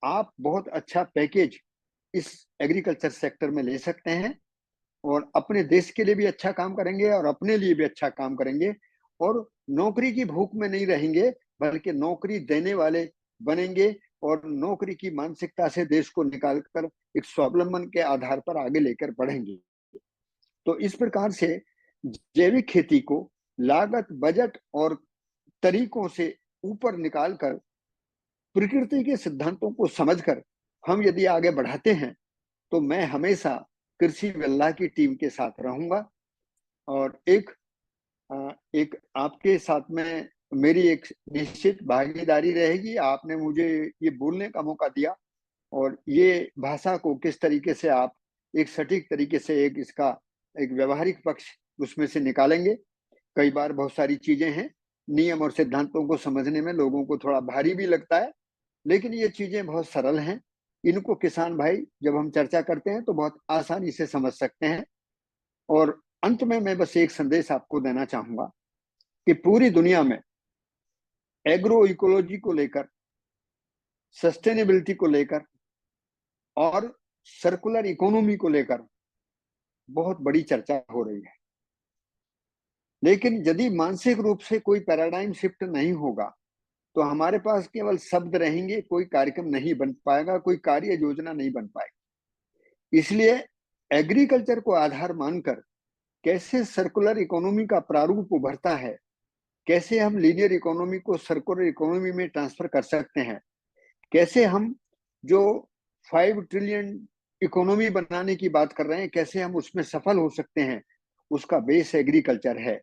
आप बहुत अच्छा पैकेज इस एग्रीकल्चर सेक्टर में ले सकते हैं और अपने देश के लिए भी अच्छा काम करेंगे और अपने लिए भी अच्छा काम करेंगे और नौकरी की भूख में नहीं रहेंगे बल्कि नौकरी देने वाले बनेंगे और नौकरी की मानसिकता से देश को निकालकर एक स्वावलंबन के आधार पर आगे लेकर बढ़ेंगे। तो इस प्रकार से जैविक खेती को लागत, बजट और तरीकों से ऊपर निकालकर प्रकृति के सिद्धांतों को समझकर हम यदि आगे बढ़ाते हैं तो मैं हमेशा कृषि वल्लाह की टीम के साथ रहूंगा और एक आपके साथ में मेरी एक निश्चित भागीदारी रहेगी। आपने मुझे ये बोलने का मौका दिया और ये भाषा को किस तरीके से आप एक सटीक तरीके से एक इसका एक व्यवहारिक पक्ष उसमें से निकालेंगे। कई बार बहुत सारी चीजें हैं, नियम और सिद्धांतों को समझने में लोगों को थोड़ा भारी भी लगता है, लेकिन ये चीजें बहुत सरल हैं। इनको किसान भाई जब हम चर्चा करते हैं तो बहुत आसानी से समझ सकते हैं। और अंत में मैं बस एक संदेश आपको देना चाहूंगा कि पूरी दुनिया में एग्रो इकोलॉजी को लेकर, सस्टेनेबिलिटी को लेकर और सर्कुलर इकोनॉमी को लेकर बहुत बड़ी चर्चा हो रही है, लेकिन यदि मानसिक रूप से कोई पैराडाइम शिफ्ट नहीं होगा तो हमारे पास केवल शब्द रहेंगे, कोई कार्यक्रम नहीं बन पाएगा, कोई कार्य योजना नहीं बन पाएगी। इसलिए एग्रीकल्चर को आधार मानकर कैसे सर्कुलर इकोनॉमी का प्रारूप उभरता है, कैसे हम लीनियर इकोनॉमी को सर्कुलर इकोनॉमी में ट्रांसफर कर सकते हैं, कैसे हम जो 5 ट्रिलियन इकोनॉमी बनाने की बात कर रहे हैं कैसे हम उसमें सफल हो सकते हैं, उसका बेस एग्रीकल्चर है।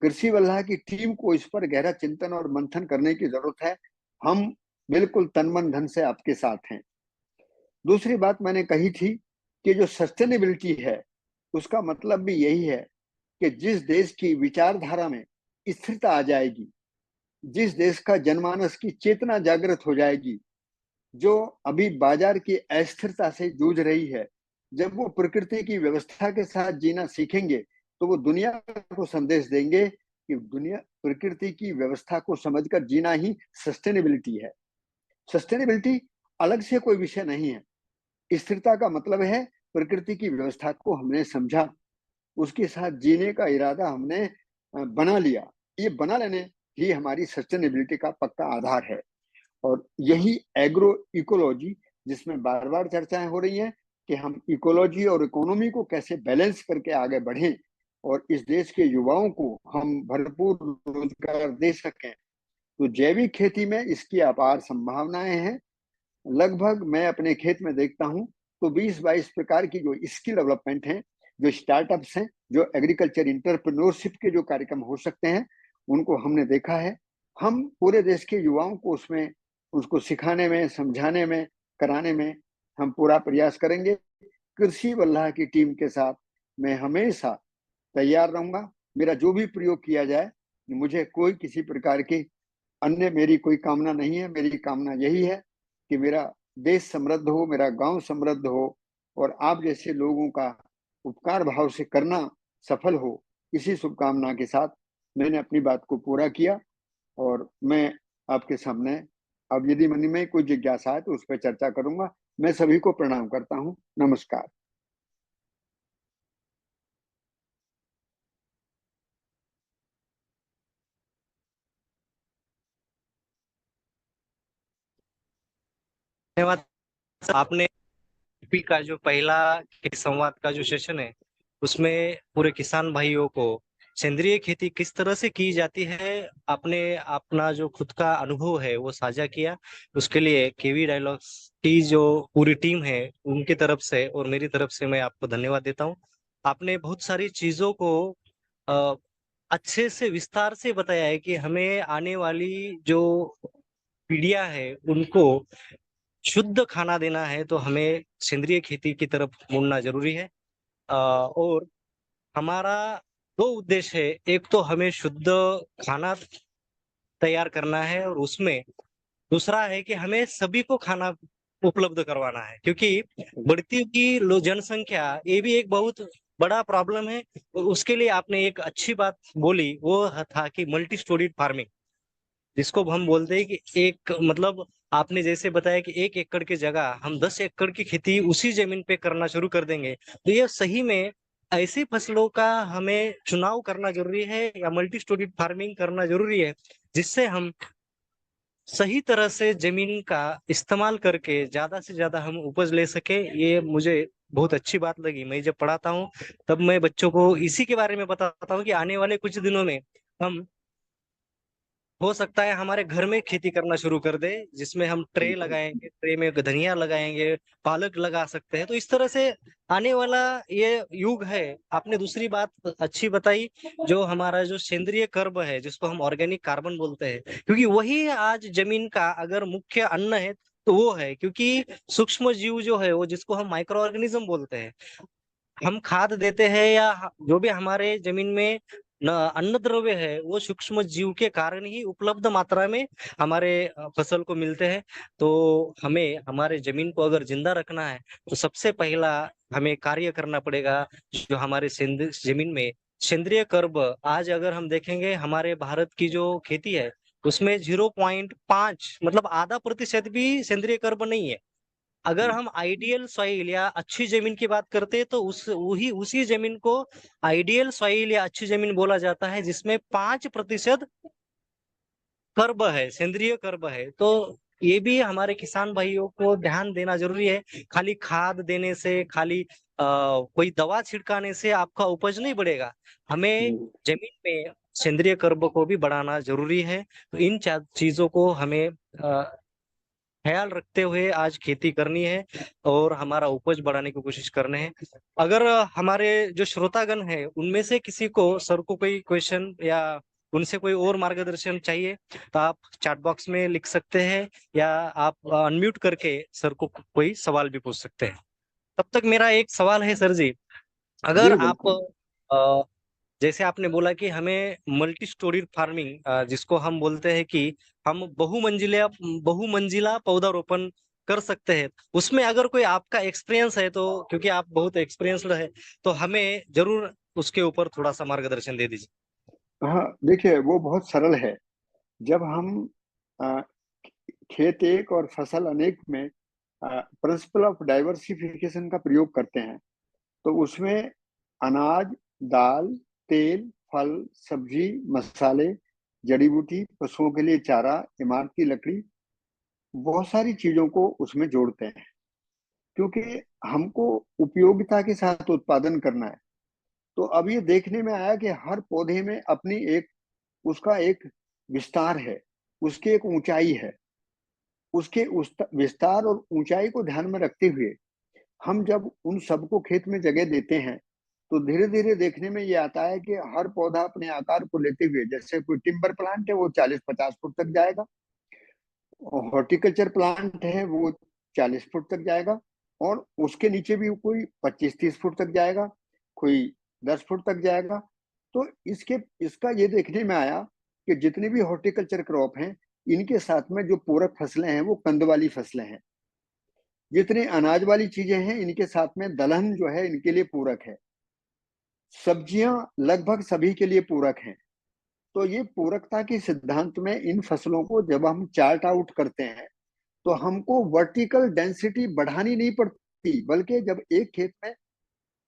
कृषि वल्लाह की टीम को इस पर गहरा चिंतन और मंथन करने की जरूरत है। हम बिल्कुल तन मन धन से आपके साथ हैं। दूसरी बात मैंने कही थी कि जो सस्टेनेबिलिटी है उसका मतलब भी यही है कि जिस देश की विचारधारा में स्थिरता आ जाएगी, जिस देश का जनमानस की चेतना जागृत हो जाएगी, जो अभी बाजार की अस्थिरता से जूझ रही है, जब वो प्रकृति की व्यवस्था के साथ जीना सीखेंगे तो वो दुनिया को संदेश देंगे कि दुनिया प्रकृति की व्यवस्था को समझकर जीना ही सस्टेनेबिलिटी है। सस्टेनेबिलिटी अलग से कोई विषय नहीं है। स्थिरता का मतलब है प्रकृति की व्यवस्था को हमने समझा, उसके साथ जीने का इरादा हमने बना लिया। ये बना लेने ही हमारी सस्टेनेबिलिटी का पक्का आधार है। और यही एग्रो इकोलॉजी, जिसमें बार बार चर्चाएं हो रही हैं कि हम इकोलॉजी और इकोनॉमी को कैसे बैलेंस करके आगे बढ़ें और इस देश के युवाओं को हम भरपूर रोजगार दे सकें, तो जैविक खेती में इसकी अपार संभावनाएं हैं। लगभग मैं अपने खेत में देखता हूं तो 20-22 प्रकार की जो स्किल डेवलपमेंट है, जो स्टार्टअप्स हैं, जो एग्रीकल्चर इंटरप्रेन्योरशिप के जो कार्यक्रम हो सकते हैं, उनको हमने देखा है। हम पूरे देश के युवाओं को उसमें उसको सिखाने में, समझाने में, कराने में हम पूरा प्रयास करेंगे। कृषि वल्लाह की टीम के साथ मैं हमेशा तैयार रहूंगा। मेरा जो भी प्रयोग किया जाए, मुझे कोई किसी प्रकार की अन्य मेरी कोई कामना नहीं है। मेरी कामना यही है कि मेरा देश समृद्ध हो, मेरा गांव समृद्ध हो और आप जैसे लोगों का उपकार भाव से करना सफल हो। इसी शुभकामना के साथ मैंने अपनी बात को पूरा किया और मैं आपके सामने अब यदि मन में कोई जिज्ञासा है तो उस पर चर्चा करूंगा। मैं सभी को प्रणाम करता हूं। नमस्कार। धन्यवाद। आपने पी का जो पहला संवाद का जो सेशन है उसमें पूरे किसान भाइयों को सेंद्रिय खेती किस तरह से की जाती है, आपने अपना जो खुद का अनुभव है वो साझा किया। उसके लिए केवी डायलॉग्स की जो पूरी टीम है उनकी तरफ से और मेरी तरफ से मैं आपको धन्यवाद देता हूँ। आपने बहुत सारी चीजों को अ, अच्छे से विस्तार से बताया है कि हमें आने वाली जो पीढ़ियां है उनको शुद्ध खाना देना है तो हमें सेंद्रिय खेती की तरफ मुड़ना जरूरी है। और हमारा दो उद्देश्य है, एक तो हमें शुद्ध खाना तैयार करना है और उसमें दूसरा है कि हमें सभी को खाना उपलब्ध करवाना है, क्योंकि बढ़ती हुई जनसंख्या ये भी एक बहुत बड़ा प्रॉब्लम है। और उसके लिए आपने एक अच्छी बात बोली, वो था कि मल्टी स्टोरीड फार्मिंग, जिसको हम बोलते हैं कि एक मतलब आपने जैसे बताया कि 1 एकड़ की जगह हम 10 एकड़ की खेती उसी जमीन पे करना शुरू कर देंगे, तो ये सही में ऐसी फसलों का हमें चुनाव करना जरूरी है या मल्टी स्टोरीड फार्मिंग करना जरूरी है, जिससे हम सही तरह से जमीन का इस्तेमाल करके ज्यादा से ज्यादा हम उपज ले सके। ये मुझे बहुत अच्छी बात लगी। मैं जब पढ़ाता हूँ तब मैं बच्चों को इसी के बारे में बताता हूँ कि आने वाले कुछ दिनों में हम हो सकता है हमारे घर में खेती करना शुरू कर दे, जिसमें हम ट्रे बिल्कुल। लगाएंगे, ट्रे में धनिया लगाएंगे, पालक लगा सकते हैं। तो इस तरह से आने वाला ये युग है। आपने दूसरी बात अच्छी बताई, जो हमारा जो सेंद्रिय कर्ब है जिसको हम ऑर्गेनिक कार्बन बोलते हैं, क्योंकि वही आज जमीन का अगर मुख्य अन्न है तो वो है, क्योंकि सूक्ष्म जीव जो है वो जिसको हम माइक्रो ऑर्गेनिज्म बोलते हैं, हम खाद देते हैं या जो भी हमारे जमीन में न अन्न द्रव्य है वो सूक्ष्म जीव के कारण ही उपलब्ध मात्रा में हमारे फसल को मिलते हैं। तो हमें हमारे जमीन को अगर जिंदा रखना है तो सबसे पहला हमें कार्य करना पड़ेगा, जो हमारे जमीन में सेंद्रिय कर्ब। आज अगर हम देखेंगे हमारे भारत की जो खेती है उसमें 0.5 मतलब आधा प्रतिशत भी सेंद्रिय कर्ब नहीं है। अगर हम आइडियल सॉइल या अच्छी जमीन की बात करते हैं तो उसी जमीन को आइडियल सॉइल या अच्छी जमीन बोला जाता है, जिसमें 5% कर्ब है, सेंद्रिय कर्ब है। तो ये भी हमारे किसान भाइयों को ध्यान देना जरूरी है। खाली खाद देने से, खाली कोई दवा छिड़काने से आपका उपज नहीं बढ़ेगा। हमें जमीन में सेंद्रिय कर्ब को भी बढ़ाना जरूरी है। तो इन चीजों को हमें ख्याल रखते हुए आज खेती करनी है और हमारा उपज बढ़ाने की कोशिश करने हैं। अगर हमारे जो श्रोतागण है उनमें से किसी को सर को कोई क्वेश्चन या उनसे कोई और मार्गदर्शन चाहिए तो आप चैट बॉक्स में लिख सकते हैं या आप अनम्यूट करके सर को कोई सवाल भी पूछ सकते हैं। तब तक मेरा एक सवाल है सर जी, अगर जी आप बिल्कुल। जैसे आपने बोला कि हमें मल्टी स्टोरी फार्मिंग जिसको हम बोलते हैं कि हम बहुमंजिला पौधारोपण कर सकते हैं, उसमें अगर कोई आपका एक्सपीरियंस है तो, क्योंकि आप बहुत एक्सपीरियंस्ड है, तो हमें जरूर उसके ऊपर थोड़ा सा मार्गदर्शन दे दीजिए। हाँ देखिए, वो बहुत सरल है। जब हम अ, खेत एक और फसल अनेक में प्रिंसिपल ऑफ डाइवर्सिफिकेशन का प्रयोग करते हैं, तो उसमें अनाज, दाल, तेल, फल, सब्जी, मसाले, जड़ी बूटी, पशुओं के लिए चारा, इमारत की लकड़ी, बहुत सारी चीजों को उसमें जोड़ते हैं, क्योंकि हमको उपयोगिता के साथ उत्पादन करना है। तो अब ये देखने में आया कि हर पौधे में अपनी एक उसका एक विस्तार है, उसकी एक ऊंचाई है। उसके उस विस्तार और ऊंचाई को ध्यान में रखते हुए हम जब उन सबको खेत में जगह देते हैं, तो धीरे धीरे देखने में ये आता है कि हर पौधा अपने आकार को लेते हुए, जैसे कोई टिम्बर प्लांट है वो 40-50 फुट तक जाएगा, हॉर्टिकल्चर प्लांट है वो 40 फुट तक जाएगा, और उसके नीचे भी कोई 25-30 फुट तक जाएगा, कोई 10 फुट तक जाएगा। तो इसके इसका ये देखने में आया कि जितने भी हॉर्टिकल्चर क्रॉप हैं, इनके साथ में जो पूरक फसलें हैं वो कंद वाली फसलें हैं। जितनी अनाज वाली चीजें हैं इनके साथ में दलहन जो है इनके लिए पूरक है। सब्जियां लगभग सभी के लिए पूरक हैं। तो ये पूरकता के सिद्धांत में इन फसलों को जब हम चार्ट आउट करते हैं, तो हमको वर्टिकल डेंसिटी बढ़ानी नहीं पड़ती, बल्कि जब एक खेत में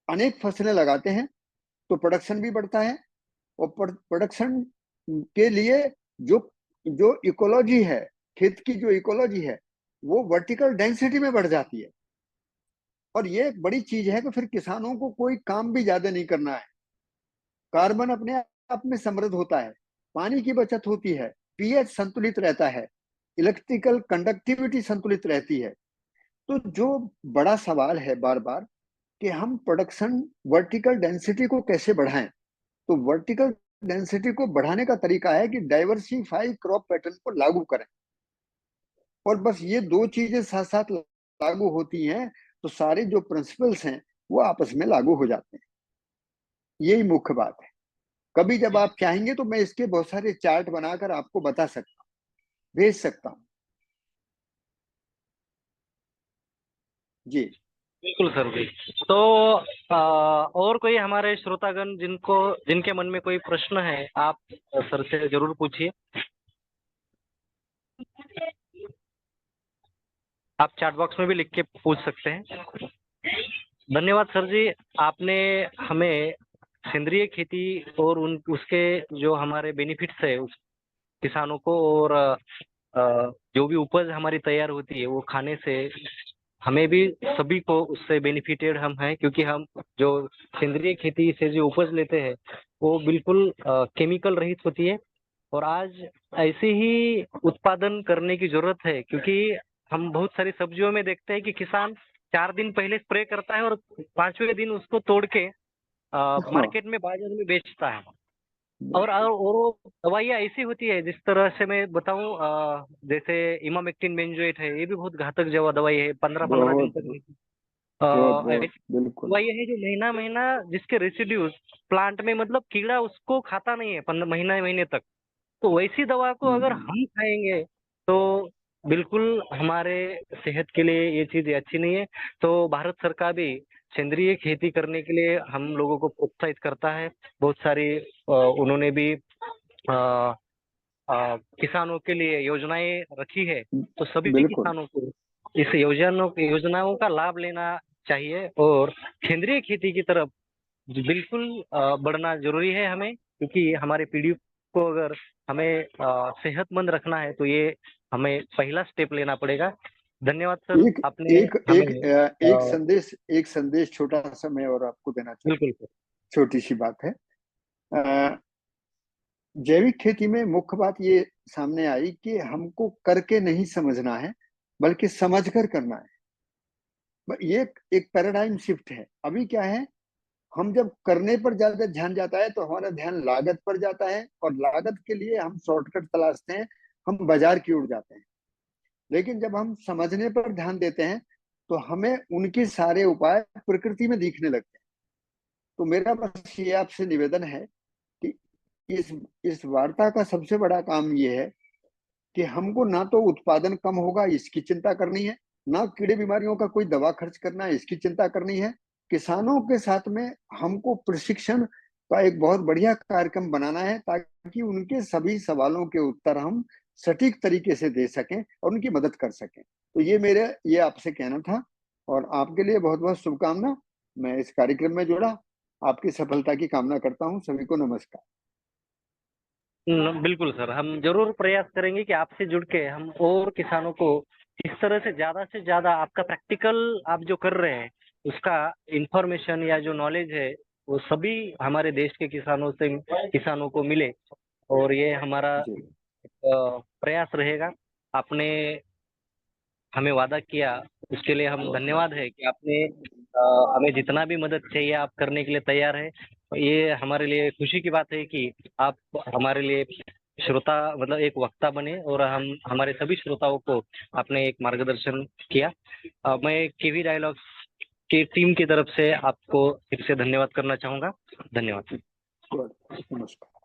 अनेक फसलें लगाते हैं तो प्रोडक्शन भी बढ़ता है। और प्रोडक्शन के लिए जो जो इकोलॉजी है, खेत की जो इकोलॉजी है, वो वर्टिकल डेंसिटी में बढ़ जाती है। और ये एक बड़ी चीज है कि फिर किसानों को कोई काम भी ज्यादा नहीं करना है। कार्बन अपने आप में समृद्ध होता है, पानी की बचत होती है, पीएच संतुलित रहता है, इलेक्ट्रिकल कंडक्टिविटी संतुलित रहती है। तो जो बड़ा सवाल है बार बार कि हम प्रोडक्शन वर्टिकल डेंसिटी को कैसे बढ़ाएं, तो वर्टिकल डेंसिटी को बढ़ाने का तरीका है कि डाइवर्सिफाई क्रॉप पैटर्न को लागू करें। और बस ये दो चीजें साथ साथ लागू होती हैं, तो सारे जो प्रिंसिपल्स हैं वो आपस में लागू हो जाते हैं। यही मुख्य बात है। कभी जब आप चाहेंगे तो मैं इसके बहुत सारे चार्ट बनाकर आपको बता सकता हूँ, भेज सकता हूँ। जी बिल्कुल सर जी। तो और कोई हमारे श्रोतागण जिनके मन में कोई प्रश्न है, आप सर से जरूर पूछिए। आप चैट बॉक्स में भी लिख के पूछ सकते हैं। धन्यवाद सर जी, आपने हमें सेंद्रिय खेती और उन उसके जो हमारे बेनिफिट्स है उस किसानों को, और जो भी उपज हमारी तैयार होती है वो खाने से हमें भी, सभी को उससे बेनिफिटेड हम हैं, क्योंकि हम जो सेंद्रिय खेती से जो उपज लेते हैं वो बिल्कुल केमिकल रहित होती है। और आज ऐसे ही उत्पादन करने की जरूरत है, क्योंकि हम बहुत सारी सब्जियों में देखते हैं कि किसान 4 दिन पहले स्प्रे करता है और 5वें दिन उसको तोड़ के हाँ मार्केट में, बाजार में बेचता है। और बिल्कुल। वो दवाइयाँ ऐसी होती है, जिस तरह से मैं बताऊं, जैसे इमामेक्टिन बेंजोएट है, ये भी बहुत घातक दवाई है, 15-15 दिन बहुत तक बहुत रहती बहुत है। बहुत ऐसी बिल्कुल। दवाइयाँ है जो महीना महीना, जिसके रेसिड्यूज प्लांट में, मतलब कीड़ा उसको खाता नहीं है 15 महीने महीने तक। तो वैसी दवा को अगर हम्म, हम खाएंगे तो बिल्कुल हमारे सेहत के लिए ये चीज अच्छी नहीं है। तो भारत सरकार भी सेंद्रिय खेती करने के लिए हम लोगों को प्रोत्साहित करता है। बहुत सारी उन्होंने भी किसानों के लिए योजनाएं रखी है। तो सभी बिल्कुल। किसानों को इस योजनाओं का लाभ लेना चाहिए और केंद्रीय खेती की तरफ बिल्कुल बढ़ना जरूरी है हमें, क्योंकि हमारे पीढ़ी को अगर हमें सेहतमंद रखना है तो ये हमें पहला स्टेप लेना पड़ेगा। धन्यवाद सर, एक आपने एक हमें एक एक संदेश छोटा सा मैं और आपको देना चाहूँ। बिल्कुल सर। छोटी सी बात है। जैविक खेती में मुख्य बात ये सामने आई कि हमको करके नहीं समझना है, बल्कि समझकर करना है। ये एक पैराडाइम शिफ्ट है। अभी क्या है, हम जब करने पर ज्यादा ध्यान जाता है तो हमारा ध्यान लागत पर जाता है, और लागत के लिए हम शॉर्टकट तलाशते हैं, हम बाजार की ओर जाते हैं। लेकिन जब हम समझने पर ध्यान देते हैं तो हमें उनके सारे उपाय प्रकृति में दिखने लगते हैं। तो मेरा बस ये आपसे निवेदन है कि इस वार्ता का सबसे बड़ा काम ये है कि हमको ना तो उत्पादन कम होगा इसकी चिंता करनी है, ना कीड़े बीमारियों का कोई दवा खर्च करना है इसकी चिंता करनी है। किसानों के साथ में हमको प्रशिक्षण का एक बहुत बढ़िया कार्यक्रम बनाना है, ताकि उनके सभी सवालों के उत्तर हम सटीक तरीके से दे सकें और उनकी मदद कर सकें। तो ये आपसे कहना था, और आपके लिए बहुत बहुत शुभकामना। मैं इस कार्यक्रम में जुड़ा, आपकी सफलता की कामना करता हूँ। सभी को नमस्कार। बिल्कुल सर, हम जरूर प्रयास करेंगे कि आपसे जुड़ के हम और किसानों को इस तरह से ज्यादा आपका प्रैक्टिकल आप जो कर रहे हैं उसका इंफॉर्मेशन या जो नॉलेज है वो सभी हमारे देश के किसानों को मिले, और ये हमारा जी प्रयास रहेगा। आपने हमें वादा किया, उसके लिए हम धन्यवाद है कि आपने हमें जितना भी मदद चाहिए आप करने के लिए तैयार है। ये हमारे लिए खुशी की बात है कि आप हमारे लिए श्रोता मतलब एक वक्ता बने, और हम हमारे सभी श्रोताओं को आपने एक मार्गदर्शन किया। मैं केवी डायलॉग्स की टीम की तरफ से आपको फिर से धन्यवाद करना चाहूंगा। धन्यवाद। नमस्कार।